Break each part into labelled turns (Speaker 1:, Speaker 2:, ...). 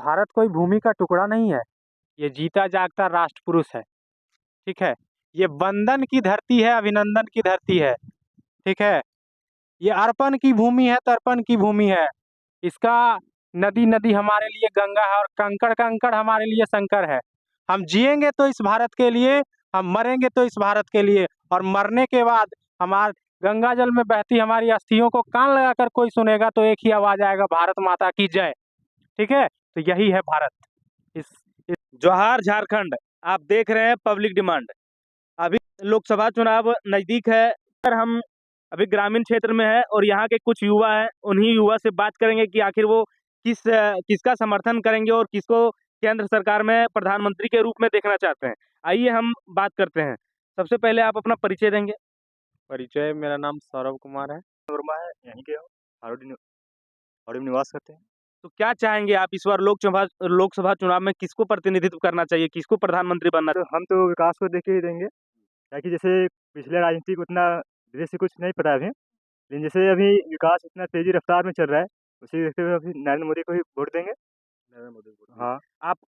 Speaker 1: भारत कोई भूमि का टुकड़ा नहीं है। ये जीता जागता राष्ट्र पुरुष है। ठीक है। ये वंदन की धरती है, अभिनंदन की धरती है। ठीक है। ये अर्पण की भूमि है, तर्पण की भूमि है। इसका नदी नदी हमारे लिए गंगा है, और कंकड़ कंकड़ हमारे लिए शंकर है। हम जिएंगे तो इस भारत के लिए, हम मरेंगे तो इस भारत के लिए, और मरने के बाद हमार गंगा जल में बहती हमारी अस्थियों को कान लगाकर कोई सुनेगा तो एक ही आवाज आएगा, भारत माता की जय। ठीक है। तो यही है भारत। इस
Speaker 2: जोहार झारखंड। आप देख रहे हैं पब्लिक डिमांड। अभी लोकसभा चुनाव नजदीक है, पर हम अभी ग्रामीण क्षेत्र में है और यहाँ के कुछ युवा हैं। उन्हीं युवा से बात करेंगे कि आखिर वो किसका समर्थन करेंगे और किसको केंद्र सरकार में प्रधानमंत्री के रूप में देखना चाहते हैं। आइए हम बात करते हैं। सबसे पहले आप अपना परिचय देंगे।
Speaker 1: परिचय, मेरा नाम सौरभ कुमार है।
Speaker 3: वर्मा है, यहीं के हो, हावड़ी में निवास करते हैं।
Speaker 2: तो क्या चाहेंगे आप इस बार लोकसभा चुनाव में किसको प्रतिनिधित्व करना चाहिए, किसको प्रधानमंत्री बनना
Speaker 3: तो हम तो विकास को देख के ही देंगे, ताकि जैसे पिछले राजनीति को उतना धीरे से कुछ नहीं पता अभी, लेकिन जैसे अभी विकास इतना तेजी रफ्तार में चल रहा है, उसी देखते हुए अभी नरेंद्र मोदी को ही वोट देंगे।
Speaker 2: नरेंद्र मोदी को?
Speaker 3: हाँ।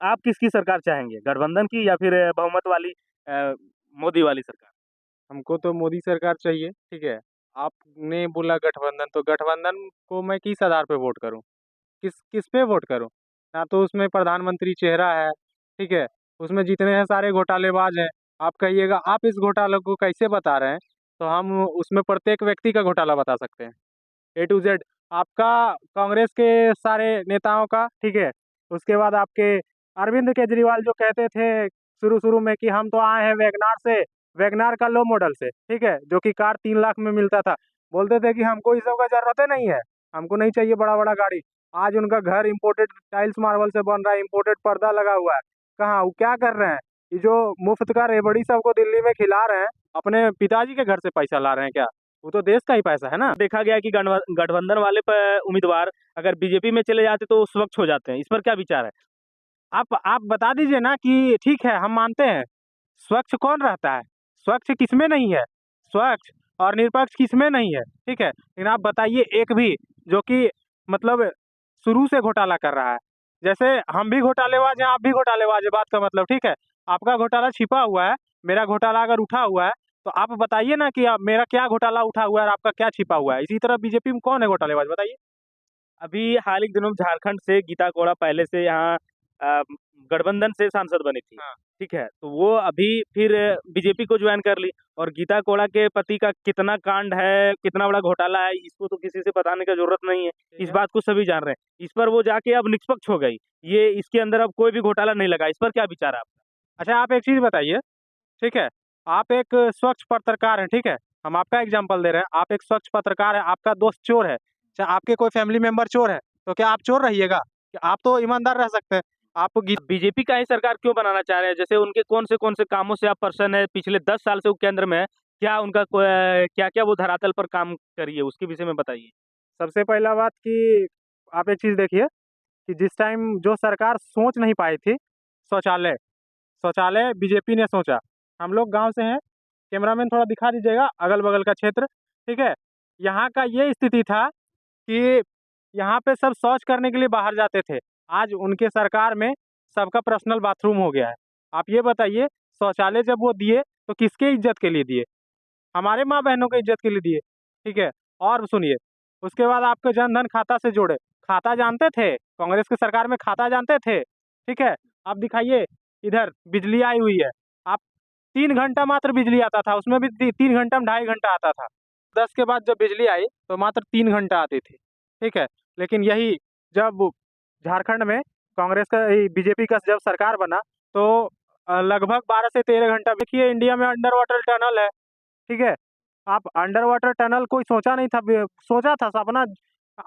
Speaker 2: आप किसकी सरकार चाहेंगे, गठबंधन की या फिर बहुमत वाली मोदी वाली सरकार?
Speaker 1: हमको तो मोदी सरकार चाहिए। ठीक है। आपने बोला गठबंधन, तो गठबंधन को मैं किस आधार पे वोट करूं? किस किस पे वोट करूं? ना तो उसमें प्रधानमंत्री चेहरा है। ठीक है। उसमें जितने हैं सारे घोटालेबाज हैं। आप कहिएगा आप इस घोटाले को कैसे बता रहे हैं, तो हम उसमें प्रत्येक व्यक्ति का घोटाला बता सकते हैं, A to Z। आपका कांग्रेस के सारे नेताओं का। ठीक है। उसके बाद आपके अरविंद केजरीवाल जो कहते थे शुरू शुरू में कि हम तो आए हैं वैगनार से, वैगनार का लो मॉडल से। ठीक है। जो कि कार 3 लाख में मिलता था। बोलते थे कि हमको इस सब का जरूरत ही नहीं है, हमको नहीं चाहिए बड़ा बड़ा गाड़ी। आज उनका घर इम्पोर्टेड टाइल्स मार्बल से बन रहा है, इम्पोर्टेड पर्दा लगा हुआ है। कहाँ वो क्या कर रहे हैं? ये जो मुफ्त का रेवड़ी सबको दिल्ली में खिला रहे हैं, अपने पिताजी के घर से पैसा ला रहे हैं क्या? वो तो देश का ही पैसा है ना।
Speaker 2: देखा गया कि गठबंधन वाले उम्मीदवार अगर बीजेपी में चले जाते तो स्वच्छ हो जाते हैं। इस पर क्या विचार है?
Speaker 1: आप बता दीजिए ना कि ठीक है, हम मानते हैं स्वच्छ कौन रहता है, स्वच्छ किसमें नहीं है, स्वच्छ और निष्पक्ष किसमें नहीं है। ठीक है। लेकिन आप बताइए एक भी जो कि मतलब शुरू से घोटाला कर रहा है। जैसे हम भी घोटालेबाज हैं, आप भी घोटालेबाज है, बात का मतलब। ठीक है। आपका घोटाला छिपा हुआ है, मेरा घोटाला अगर उठा हुआ है, तो आप बताइए ना कि मेरा क्या घोटाला उठा हुआ है और आपका क्या छिपा हुआ है। इसी तरह बीजेपी में कौन है घोटालेबाज, बताइए।
Speaker 2: अभी हाल ही के दिनों में झारखंड से गीता कोड़ा पहले से यहाँ अ, गठबंधन से सांसद बनी थी।
Speaker 1: हाँ।
Speaker 2: ठीक है, तो वो अभी फिर बीजेपी को ज्वाइन कर ली। और गीता कोड़ा के पति का कितना कांड है, कितना बड़ा घोटाला है, इसको तो किसी से बताने की जरूरत नहीं है। इस बात को सभी जान रहे हैं। इस पर वो जाके अब निष्पक्ष हो गई। ये इसके अंदर अब कोई भी घोटाला नहीं लगा। इस पर क्या विचार है आपका?
Speaker 1: अच्छा, आप एक चीज बताइए। ठीक है। आप एक स्वच्छ पत्रकार हैं। ठीक है। हम आपका एग्जाम्पल दे रहे हैं, आप एक स्वच्छ पत्रकार हैं, आपका दोस्त चोर है, चाहे आपके कोई फैमिली मेंबर चोर है, तो क्या आप चोर रहिएगा? कि आप तो ईमानदार रह सकते हैं। आप
Speaker 2: बीजेपी का ही सरकार क्यों बनाना चाह रहे हैं? जैसे उनके कौन से कामों से आप प्रसन्न है? पिछले 10 साल से वो केंद्र में है। क्या उनका क्या क्या वो धरातल पर काम करी है, उसके विषय में बताइए।
Speaker 1: सबसे पहला बात कि आप एक चीज देखिए कि जिस टाइम जो सरकार सोच नहीं पाई थी, शौचालय शौचालय बीजेपी ने सोचा। हम लोग गांव से हैं, कैमरामैन थोड़ा दिखा दीजिएगा अगल बगल का क्षेत्र। ठीक है। यहाँ का ये स्थिति था कि यहाँ पे सब शौच करने के लिए बाहर जाते थे। आज उनके सरकार में सबका पर्सनल बाथरूम हो गया है। आप ये बताइए, शौचालय जब वो दिए तो किसके इज्जत के लिए दिए? हमारे माँ बहनों की इज्जत के लिए दिए। ठीक है। और सुनिए, उसके बाद आपके जन धन खाता से जोड़े। खाता जानते थे? कांग्रेस की सरकार में खाता जानते थे? ठीक है। आप दिखाइए, इधर बिजली आई हुई है। आप 3 घंटा मात्र बिजली आता था, उसमें भी 3 घंटा में 2.5 घंटा आता था। 10 के बाद जब बिजली आई तो मात्र 3 घंटा आती थी। ठीक है। लेकिन यही जब झारखंड में कांग्रेस का बीजेपी का जब सरकार बना, तो लगभग 12 से 13 घंटा। देखिए, इंडिया में अंडर वाटर टनल है। ठीक है। आप अंडर वाटर टनल कोई सोचा नहीं था, सोचा था सपना।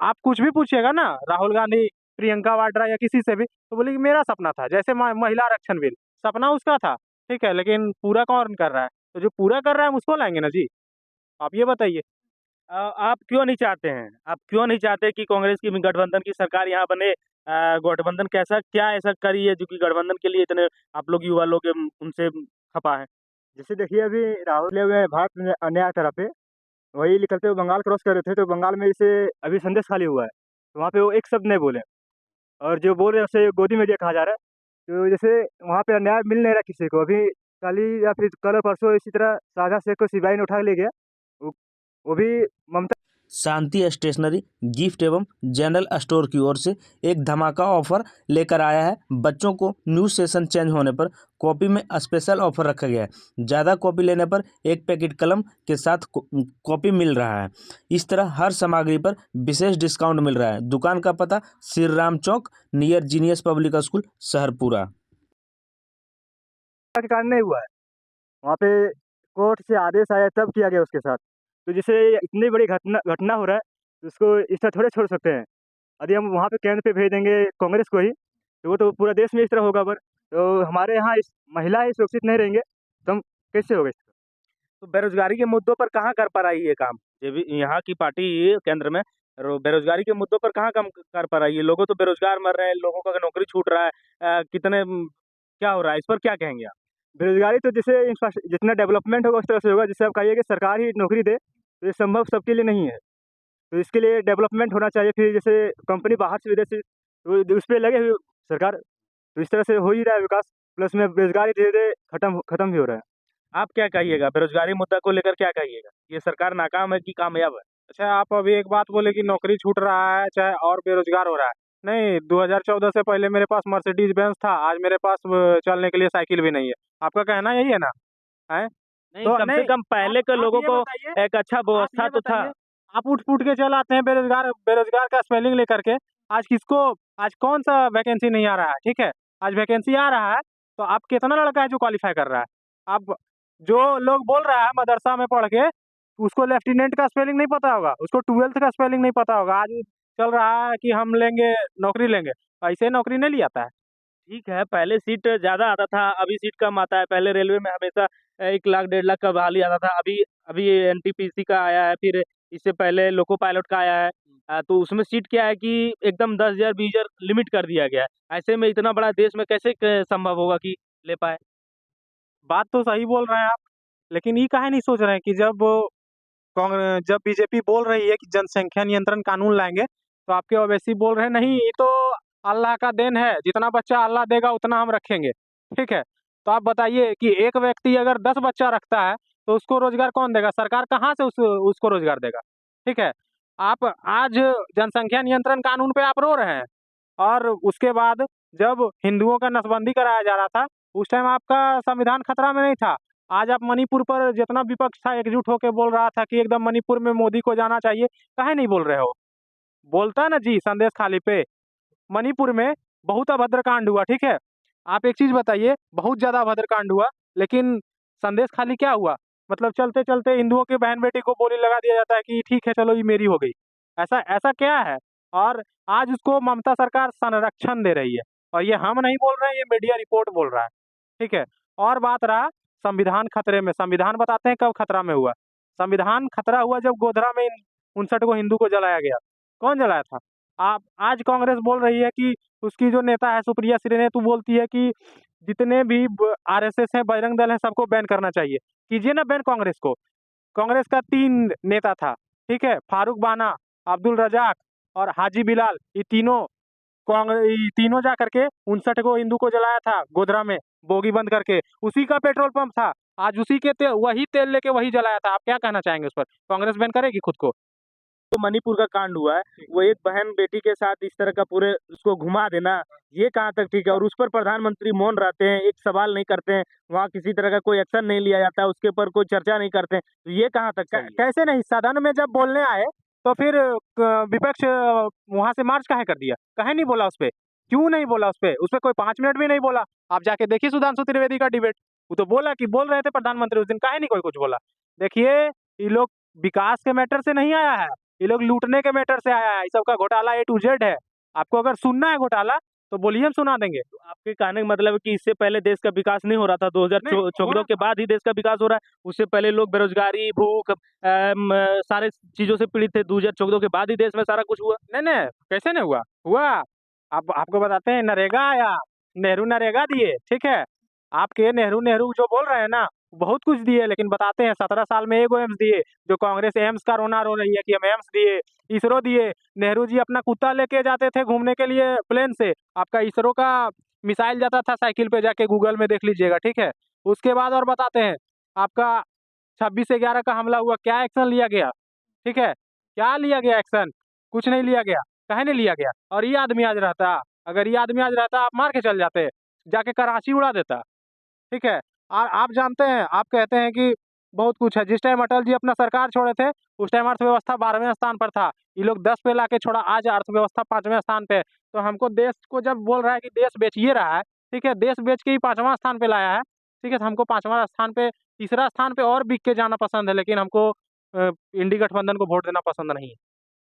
Speaker 1: आप कुछ भी पूछिएगा ना, राहुल गांधी, प्रियंका वाड्रा या किसी से भी, तो बोले कि मेरा सपना था। जैसे महिला आरक्षण बिल, सपना उसका था। ठीक है। लेकिन पूरा कौन कर रहा है? तो जो पूरा कर रहा है हम उसको लाएंगे ना जी। आप ये बताइए।
Speaker 2: आप क्यों नहीं चाहते हैं, आप क्यों नहीं चाहते कि कांग्रेस की गठबंधन की सरकार यहाँ बने? गठबंधन कैसा क्या ऐसा करी है जो कि गठबंधन के लिए इतने आप लोग युवा लोग उनसे खपा है?
Speaker 3: जैसे देखिए अभी राहुल ले हुए हैं भारत में अन्याय तरफ पे, वही निकलते हुए बंगाल क्रॉस कर रहे थे, तो बंगाल में जैसे अभी संदेश खाली हुआ है, तो वहाँ पे वो एक शब्द नहीं बोले। और जो बोल रहे हैं उसे गोदी मीडिया कहा जा रहा है। तो जैसे वहाँ पे अन्याय मिल नहीं रहा किसी को। अभी कल ही या फिर कल और परसों इसी तरह शारजा शेख को सीबीआई ने उठा ले गया। वो वो भी ममता
Speaker 2: शांति स्टेशनरी गिफ्ट एवं जनरल स्टोर की ओर से एक धमाका ऑफर लेकर आया है। बच्चों को न्यू सेशन चेंज होने पर कॉपी में स्पेशल ऑफर रखा गया है। ज़्यादा कॉपी लेने पर एक पैकेट कलम के साथ कॉपी मिल रहा है। इस तरह हर सामग्री पर विशेष डिस्काउंट मिल रहा है। दुकान का पता श्री राम चौक नियर जीनियस पब्लिक स्कूल सहरपुरा।
Speaker 3: के कारण नहीं हुआ है। वहाँ पे कोर्ट से आदेश आया तब किया गया उसके साथ। तो जैसे इतनी बड़ी घटना घटना हो रहा है तो उसको इस तरह थोड़े छोड़ सकते हैं। यदि हम वहाँ पे केंद्र पे भेज देंगे कांग्रेस को ही तो वो तो पूरा देश में इस तरह होगा। पर तो हमारे यहाँ इस महिला ही सुरक्षित नहीं रहेंगे तो हम कैसे होगा?
Speaker 2: तो बेरोजगारी के मुद्दों पर कहाँ कर पा रही है काम? ये भी यहाँ की पार्टी केंद्र में बेरोजगारी के मुद्दों पर कहाँ काम कर पा रही है? लोगों तो बेरोजगार मर रहे हैं, लोगों का नौकरी छूट रहा है। कितने क्या हो रहा है, इस पर क्या कहेंगे आप?
Speaker 3: बेरोजगारी तो जैसे जितना डेवलपमेंट होगा उस तरह से होगा। जैसे आप कहिए कि सरकार ही नौकरी दे तो ये संभव सबके लिए नहीं है। तो इसके लिए डेवलपमेंट होना चाहिए। फिर जैसे कंपनी बाहर से विदेशी तो उस पर लगे हुए सरकार। तो इस तरह से हो ही रहा है विकास। प्लस में बेरोजगारी धीरे धीरे खत्म भी हो रहा है।
Speaker 2: आप क्या कहिएगा बेरोजगारी मुद्दा को लेकर, क्या कहिएगा? ये सरकार नाकाम है कि कामयाब है?
Speaker 1: अच्छा, आप अभी एक बात बोले कि नौकरी छूट रहा है चाहे और बेरोजगार हो रहा है। नहीं, 2014 से पहले मेरे पास मर्सिडीज बेंज था, आज मेरे पास चलने के लिए साइकिल भी नहीं है। आपका कहना यही है ना? है
Speaker 2: नहीं,
Speaker 1: तो
Speaker 2: कम से
Speaker 1: नहीं,
Speaker 2: कम पहले के
Speaker 1: आप
Speaker 2: लोगों
Speaker 1: ये
Speaker 2: को
Speaker 1: बताइए,
Speaker 2: एक अच्छा
Speaker 1: आप
Speaker 2: व्यवस्था
Speaker 1: ये
Speaker 2: तो था।
Speaker 1: बताइए, आप उठ फुट के चल आते हैं बेरोजगार बेरोजगार का स्पेलिंग लेकर के। आज किसको, आज कौन सा वैकेंसी नहीं आ रहा है? ठीक है, आज वैकेंसी आ रहा है तो आप कितना लड़का है जो क्वालिफाई कर रहा है? आप जो लोग बोल रहा है मदरसा में पढ़ के उसको लेफ्टिनेंट का स्पेलिंग नहीं पता होगा, उसको ट्वेल्थ का स्पेलिंग नहीं पता होगा, आज चल रहा है कि हम लेंगे, नौकरी लेंगे। ऐसे नौकरी नहीं लिया था।
Speaker 2: ठीक है, पहले सीट ज़्यादा आता था, अभी सीट कम आता है। पहले रेलवे में हमेशा 1 लाख, 1.5 लाख का बहाली आता था। अभी अभी एनटीपीसी का आया है, फिर इससे पहले लोको पायलट का आया है। तो उसमें सीट क्या है कि एकदम 10,000 20,000 लिमिट कर दिया गया है। ऐसे में इतना बड़ा देश में कैसे संभव होगा कि ले पाए?
Speaker 1: बात तो सही बोल रहे हैं आप, लेकिन ये काहे नहीं सोच रहे हैं कि जब बीजेपी बोल रही है कि जनसंख्या नियंत्रण कानून लाएंगे तो आपके ओवैसी बोल रहे हैं नहीं, ये तो अल्लाह का देन है, जितना बच्चा अल्लाह देगा उतना हम रखेंगे। ठीक है, तो आप बताइए कि एक व्यक्ति अगर 10 बच्चा रखता है तो उसको रोजगार कौन देगा? सरकार कहाँ से उसको रोजगार देगा? ठीक है, आप आज जनसंख्या नियंत्रण कानून पे आप रो रहे हैं, और उसके बाद जब हिंदुओं का नसबंदी कराया जा रहा था उस टाइम आपका संविधान खतरा में नहीं था। आज आप मणिपुर पर जितना विपक्ष था एकजुट होकर बोल रहा था कि एकदम मणिपुर में मोदी को जाना चाहिए, काहे नहीं बोल रहे हो? बोलता है ना जी संदेश खाली पे। मणिपुर में बहुत अभद्र कांड हुआ, ठीक है। आप एक चीज बताइए, बहुत ज्यादा अभद्र कांड हुआ, लेकिन संदेश खाली क्या हुआ? मतलब चलते चलते हिंदुओं के बहन बेटी को बोली लगा दिया जाता है कि ठीक है चलो ये मेरी हो गई। ऐसा ऐसा क्या है? और आज उसको ममता सरकार संरक्षण दे रही है, और ये हम नहीं बोल रहे हैं, ये मीडिया रिपोर्ट बोल रहा है। ठीक है, और बात रहा संविधान खतरे में। संविधान बताते हैं कब खतरा में हुआ। संविधान खतरा हुआ जब गोधरा में 59 को हिंदू को जलाया गया। कौन जलाया था? आप आज कांग्रेस बोल रही है कि उसकी जो नेता है सुप्रिया श्रीनेतू बोलती है कि जितने भी आरएसएस है, बजरंग दल है, सबको बैन करना चाहिए। कीजिए ना बैन कांग्रेस को। कांग्रेस का 3 नेता था, ठीक है, फारूक बाना, अब्दुल रजाक और हाजी बिलाल। ये तीनों जा करके 59 को हिंदू को जलाया था गोधरा में, बोगी बंद करके। उसी का पेट्रोल पंप था, आज उसी के वही तेल लेके वही जलाया था। आप क्या कहना चाहेंगे उस पर? कांग्रेस बैन करेगी खुद को?
Speaker 2: जो मणिपुर का कांड हुआ है, वो एक बहन बेटी के साथ इस तरह का पूरे उसको घुमा देना, ये कहाँ तक ठीक है? और उस पर प्रधानमंत्री मौन रहते हैं, एक सवाल नहीं करते हैं, वहाँ किसी तरह का कोई एक्शन नहीं लिया जाता है, उसके ऊपर कोई चर्चा नहीं करते हैं, तो ये कहाँ तक सही है?
Speaker 1: कैसे नहीं? सदन में जब बोलने आए तो फिर विपक्ष वहां से मार्च काहे कर दिया? काहे नहीं बोला उस पे? क्यों नहीं बोला उस पे? उस पे कोई 5 मिनट भी नहीं बोला। आप जाके देखिए सुधांशु त्रिवेदी का डिबेट, वो तो बोला कि बोल रहे थे प्रधानमंत्री उस दिन, काहे नहीं कोई कुछ बोला? देखिए, ये लोग विकास के मैटर से नहीं आया है, ये लोग लूटने के मैटर से आया है। इस सबका घोटाला A to Z है। आपको अगर सुनना है घोटाला तो बोलिए, हम सुना देंगे।
Speaker 2: तो आपके कहने का मतलब है कि इससे पहले देश का विकास नहीं हो रहा था,
Speaker 1: नहीं, हो
Speaker 2: 2014
Speaker 1: रहा
Speaker 2: के
Speaker 1: था।
Speaker 2: बाद ही देश का विकास हो रहा है। उससे पहले लोग बेरोजगारी, भूख, सारे चीजों से पीड़ित थे। 2014 के बाद ही देश में सारा कुछ हुआ।
Speaker 1: नहीं नहीं, कैसे नहीं हुआ? हुआ। आप आपको बताते हैं, नरेगा आया, नेहरू नरेगा दिए, ठीक है। आपके नेहरू नेहरू जो बोल रहे हैं ना, बहुत कुछ दिए, लेकिन बताते हैं 17 साल में एगो एम्स दिए, जो कांग्रेस एम्स का रोना रो रही है कि हम एम्स दिए, इसरो दिए। नेहरू जी अपना कुत्ता लेके जाते थे घूमने के लिए प्लेन से, आपका इसरो का मिसाइल जाता था साइकिल पे, जाके गूगल में देख लीजिएगा, ठीक है। उसके बाद और बताते हैं, आपका 26/11 का हमला हुआ, क्या एक्शन लिया गया, ठीक है, क्या लिया गया एक्शन? कुछ नहीं लिया गया। काहे नहीं लिया गया? और ये आदमी आज रहता, अगर ये आदमी आज रहता, आप मार के चल जाते, जाके कराची उड़ा देता, ठीक है। और आप जानते हैं, आप कहते हैं कि बहुत कुछ है। जिस टाइम अटल जी अपना सरकार छोड़े थे, उस टाइम अर्थव्यवस्था 12वें स्थान पर था। ये लोग 10 पे लाके छोड़ा, आज अर्थव्यवस्था 5वें स्थान पे है। तो हमको देश को जब बोल रहा है कि देश बेचिए रहा है, ठीक है, देश बेच के ही 5वां स्थान पे लाया है, ठीक है, तो हमको 5वां स्थान पे, तीसरा स्थान पे और बिक के जाना पसंद है, लेकिन हमको इंडी गठबंधन को वोट देना पसंद नहीं है।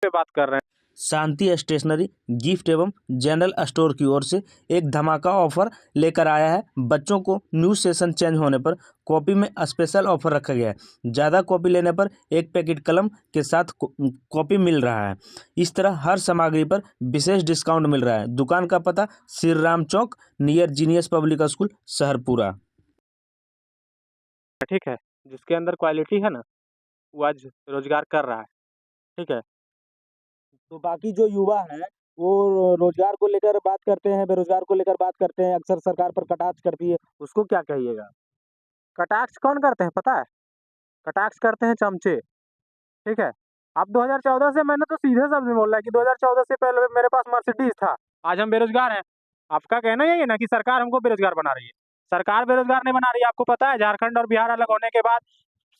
Speaker 1: पे बात कर रहे हैं।
Speaker 2: शांति स्टेशनरी गिफ्ट एवं जनरल स्टोर की ओर से एक धमाका ऑफर लेकर आया है। बच्चों को न्यू सेशन चेंज होने पर कॉपी में स्पेशल ऑफर रखा गया है। ज़्यादा कॉपी लेने पर एक पैकेट कलम के साथ कॉपी मिल रहा है। इस तरह हर सामग्री पर विशेष डिस्काउंट मिल रहा है। दुकान का पता श्री राम चौक नियर जीनियस पब्लिक स्कूल सहरपुरा।
Speaker 1: ठीक है, जिसके अंदर क्वालिटी है ना, वो आज रोजगार कर रहा है, ठीक है।
Speaker 2: तो बाकी जो युवा हैं वो रोजगार को लेकर बात करते हैं, बेरोजगार को लेकर बात करते हैं, अक्सर सरकार पर कटाक्ष करती है, उसको क्या कहिएगा?
Speaker 1: कटाक्ष कौन करते हैं पता है? कटाक्ष करते हैं चमचे, ठीक है। अब 2014 से, मैंने तो सीधे शब्द में बोला है कि 2014 से पहले मेरे पास मर्सिडीज था, आज हम बेरोजगार हैं। आपका कहना यही है ना कि सरकार हमको बेरोजगार बना रही है? सरकार बेरोजगार नहीं बना रही है। आपको पता है, झारखंड और बिहार अलग होने के बाद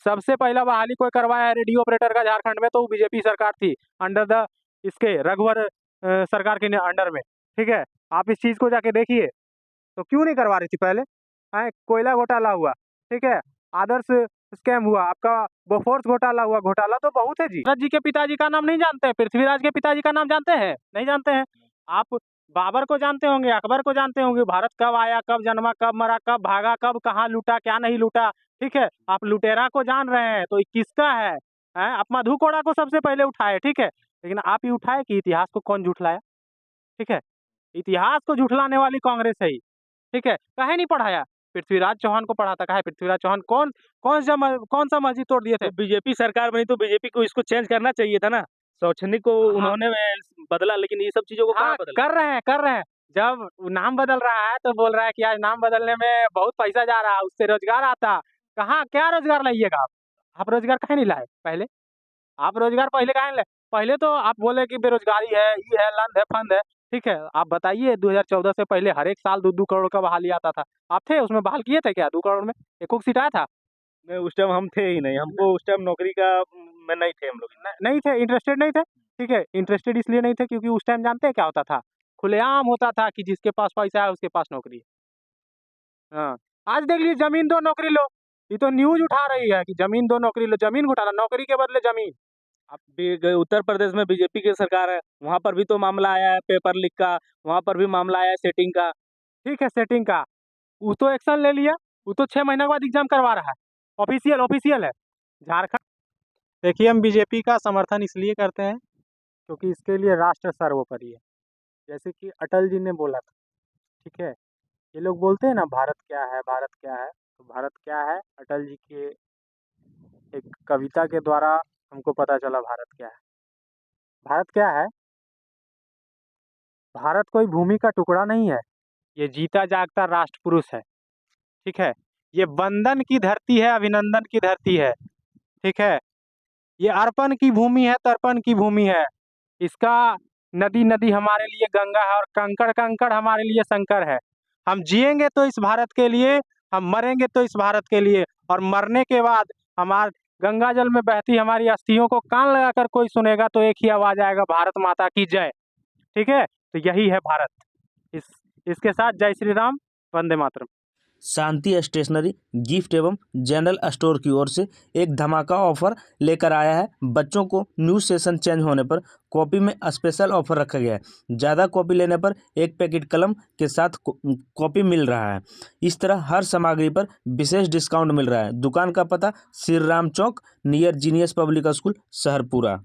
Speaker 1: सबसे पहला बहाली कोई करवाया है रेडियो ऑपरेटर का झारखंड में, तो वो बीजेपी सरकार थी, अंडर द इसके रघुवर सरकार के अंडर में, ठीक है। आप इस चीज को जाके देखिए, तो क्यों नहीं करवा रही थी पहले? कोयला घोटाला हुआ, ठीक है, आदर्श स्कैम हुआ, आपका बोफोर्स घोटाला हुआ, घोटाला तो बहुत है जी। दशरथ जी के पिताजी का नाम नहीं जानते हैं? पृथ्वीराज के पिताजी का नाम जानते हैं? नहीं जानते हैं। आप बाबर को जानते होंगे, अकबर को जानते होंगे। भारत कब आया, कब जन्मा, कब मरा, कब भागा, कब कहाँ लूटा, क्या नहीं लूटा, ठीक है। आप लुटेरा को जान रहे हैं, तो ये किसका है? आप मधु कोड़ा को सबसे पहले उठाए, ठीक है, लेकिन आप ही उठाए कि इतिहास को कौन झुठलाया? ठीक है, इतिहास को झुठलाने वाली कांग्रेस है ही, ठीक है। काहे नहीं पढ़ाया? पृथ्वीराज चौहान को पढ़ाता। कहा है पृथ्वीराज चौहान कौन सा मस्जिद तोड़ दिए थे?
Speaker 2: तो बीजेपी सरकार बनी तो बीजेपी को इसको चेंज करना चाहिए था ना। शैक्षणिक को
Speaker 1: हाँ,
Speaker 2: उन्होंने बदला, लेकिन ये सब चीजों को कहाँ
Speaker 1: हाँ,
Speaker 2: बदला?
Speaker 1: कर रहे हैं। जब नाम बदल रहा है तो बोल रहा है कि आज नाम बदलने में बहुत पैसा जा रहा है, उससे रोजगार आता। कहाँ, क्या रोजगार लाइएगा आप रोजगार काहे नहीं लाए पहले? आप रोजगार पहले काहे नहीं लाए? पहले तो आप बोले कि बेरोजगारी है, ये है, लंद है, फंद है, ठीक है। आप बताइए, 2014 से पहले हर एक साल 2-2 करोड़ का बहाली आता था। आप थे उसमें, बहाल किए थे क्या 2 करोड़ में? एक सीट आया था?
Speaker 2: नहीं, उस टाइम हम थे ही नहीं, हमको उस टाइम नौकरी का में नहीं थे हम लोग।
Speaker 1: नहीं थे, इंटरेस्टेड नहीं थे, ठीक है। इंटरेस्टेड इसलिए नहीं थे क्योंकि उस टाइम जानते हैं क्या होता था? खुलेआम होता था कि जिसके पास पैसा है उसके पास नौकरी है। हाँ, आज देख लीजिए, जमीन दो नौकरी लो, ये तो न्यूज उठा रही है कि जमीन दो नौकरी लो, जमीन घोटाला, नौकरी के बदले जमीन।
Speaker 2: आप भी गए उत्तर प्रदेश में बीजेपी की सरकार है, वहाँ पर भी तो मामला आया है पेपर लीक का, वहाँ पर भी मामला आया है सेटिंग का।
Speaker 1: ठीक है, सेटिंग का वो तो एक्शन ले लिया, वो तो 6 महीने के बाद एग्जाम करवा रहा है, ऑफिशियल है। झारखंड, देखिए, हम बीजेपी का समर्थन इसलिए करते हैं क्योंकि इसके लिए राष्ट्र सर्वोपरि है। जैसे कि अटल जी ने बोला था, ठीक है। ये लोग बोलते हैं ना भारत क्या है, भारत क्या है, तो भारत क्या है, अटल जी के एक कविता के द्वारा हमको पता चला भारत क्या है। भारत क्या है? भारत कोई भूमि का टुकड़ा नहीं है, ये जीता जागता राष्ट्र पुरुष है, ठीक है। ये वंदन की धरती है, अभिनंदन की धरती है, ठीक है। ये अर्पण की भूमि है, तर्पण की भूमि है। इसका नदी नदी हमारे लिए गंगा है, और कंकड़ कंकड़ हमारे लिए शंकर है। हम जिएंगे तो इस भारत के लिए, हम मरेंगे तो इस भारत के लिए, और मरने के बाद हमारे गंगा जल में बहती हमारी अस्थियों को कान लगाकर कोई सुनेगा तो एक ही आवाज आएगा, भारत माता की जय, ठीक है। तो यही है भारत। इस इसके साथ जय श्री राम, वंदे मातरम।
Speaker 2: शांति स्टेशनरी गिफ्ट एवं जनरल स्टोर की ओर से एक धमाका ऑफर लेकर आया है। बच्चों को न्यू सेशन चेंज होने पर कॉपी में स्पेशल ऑफर रखा गया है। ज़्यादा कॉपी लेने पर एक पैकेट कलम के साथ कॉपी मिल रहा है। इस तरह हर सामग्री पर विशेष डिस्काउंट मिल रहा है। दुकान का पता श्री राम चौक नियर जीनियस पब्लिक स्कूल सहरपुरा।